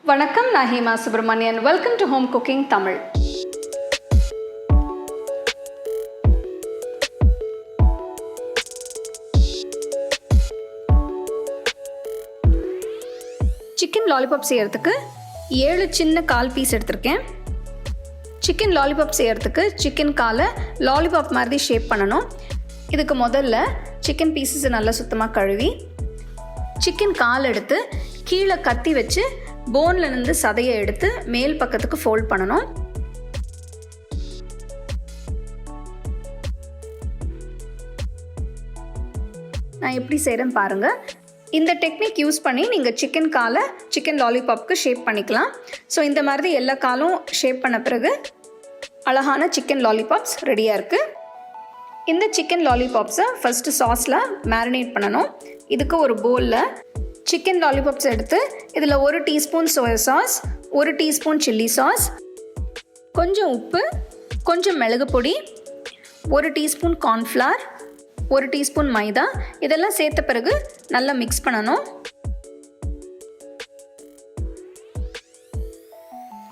வணக்கம், நான் Hema Subramanian. Welcome to home cooking Tamil. Chicken lollipop செய்யறதுக்கு 7 சின்ன கால் பீஸ் எடுத்திருக்கேன். சிக்கன் லாலிபாப் செய்யறதுக்கு சிக்கன் காலை லாலிபாப் மாதிரி ஷேப் பண்ணணும். இதுக்கு முதல்ல சிக்கன் பீசஸை நல்லா சுத்தமாக கழுவி சிக்கன் கால் எடுத்து கீழே கத்தி வச்சு போனில் இருந்து சதையை எடுத்து மேல் பக்கத்துக்கு ஃபோல்ட் பண்ணணும். நான் எப்படி செய்கிறேன்னு பாருங்கள். இந்த டெக்னிக் யூஸ் பண்ணி நீங்கள் சிக்கன் காலை சிக்கன் லாலிபாப்க்கு ஷேப் பண்ணிக்கலாம். ஸோ இந்த மாதிரி எல்லா காலும் ஷேப் பண்ண பிறகு அழகான சிக்கன் லாலிபாப்ஸ் ரெடியாக இருக்குது. இந்த சிக்கன் லாலிபாப்ஸை ஃபஸ்ட்டு சாஸில் மேரினேட் பண்ணணும். இதுக்கு ஒரு பவுலில் சிக்கன் லாலிபாப்ஸ் எடுத்து இதில் 1 teaspoon soya sauce, 1 teaspoon chilli sauce, கொஞ்சம் உப்பு, கொஞ்சம் மிளகு பொடி, 1 டீஸ்பூன் கார்ன்ஃப்ளவர், 1 டீஸ்பூன் மைதா இதெல்லாம் சேர்த்த பிறகு நல்லா மிக்ஸ் பண்ணணும்.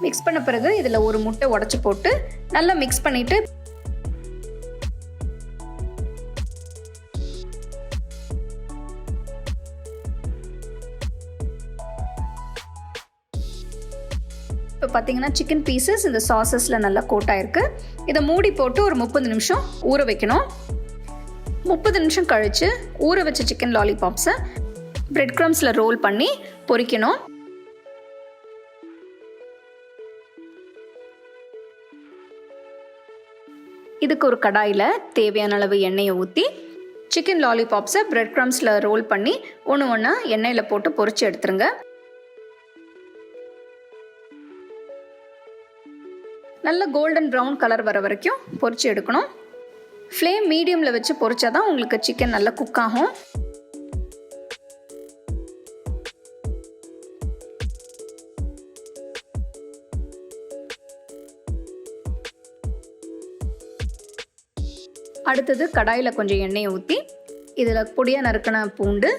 மிக்ஸ் பண்ண பிறகு இதில் ஒரு முட்டை உடைச்சி போட்டு நல்லா மிக்ஸ் பண்ணிவிட்டு இப்போ பார்த்தீங்கன்னா சிக்கன் பீசஸ் இந்த சாஸஸில் நல்லா கோட் ஆயிருக்கு. இதை மூடி போட்டு ஒரு 30 நிமிஷம் ஊற வைக்கணும். 30 நிமிஷம் கழித்து ஊற வச்ச சிக்கன் லாலிபாப்ஸை பிரெட் க்ரம்ஸில் ரோல் பண்ணி பொரிக்கணும். இதுக்கு ஒரு கடாயில் தேவையான அளவு எண்ணெயை ஊற்றி சிக்கன் லாலிபாப்ஸை பிரெட் க்ரம்ஸில் ரோல் பண்ணி ஒன்று ஒன்றா எண்ணெயில் போட்டு பொரித்து எடுத்துருங்க. நல்ல கோல்டன் ப்ரௌன் கலர் வர வரைக்கும் பொரித்து எடுக்கணும். ஃப்ளேம் மீடியமில் வச்சு பொரிச்சா தான் உங்களுக்கு சிக்கன் நல்லா குக் ஆகும். அடுத்தது கடாயில் கொஞ்சம் எண்ணெயை ஊற்றி இதில் பொடியாக நறுக்கின பூண்டு,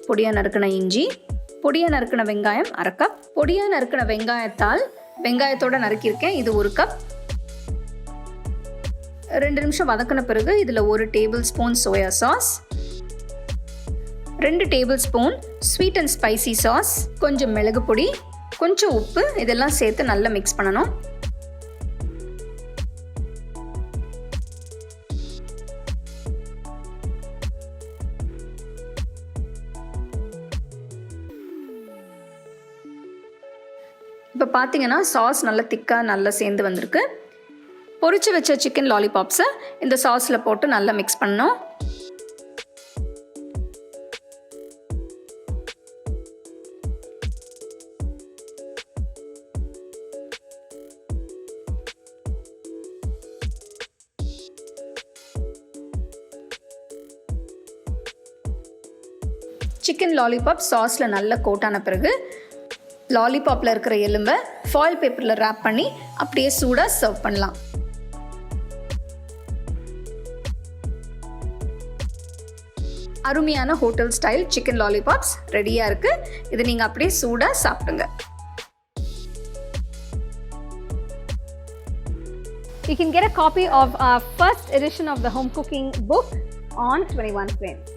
பொடியாக நறுக்கின இஞ்சி, பொடியாக நறுக்கின வெங்காயம் 1/2 கப், பொடியாக நறுக்கின வெங்காயத்தோடு நறுக்கியிருக்கேன், இது 1 கப். 2 நிமிஷம் வதக்கின பிறகு இதில் 1 table spoon soya sauce, 2 table spoon sweet and spicy sauce, கொஞ்சம் மிளகு பொடி, கொஞ்சம் உப்பு இதெல்லாம் சேர்த்து நல்லா மிக்ஸ் பண்ணணும். இப்போ பார்த்தீங்கன்னா சாஸ் நல்லா திக்காக நல்லா சேர்ந்து வந்திருக்கு. பொரிச்சு வச்ச சிக்கன் லாலிபாப்ஸை இந்த சாஸில் போட்டு நல்லா மிக்ஸ் பண்ணணும். சிக்கன் லாலிபாப் சாஸில் நல்லா கோட்டான பிறகு லாலிபாப்பில் இருக்கிற எலும்பை ஃபாயில் பேப்பரில் ரேப் பண்ணி அப்படியே சூடாக சர்வ் பண்ணலாம். அருமையான ஹோட்டல் ஸ்டைல் சிக்கன் லாலிபாப்ஸ் ரெடியாக இருக்குது. இது நீங்கள் அப்படியே சூடாக சாப்பிடுங்க. You can get a copy of our first edition of the home cooking book on 21 frames.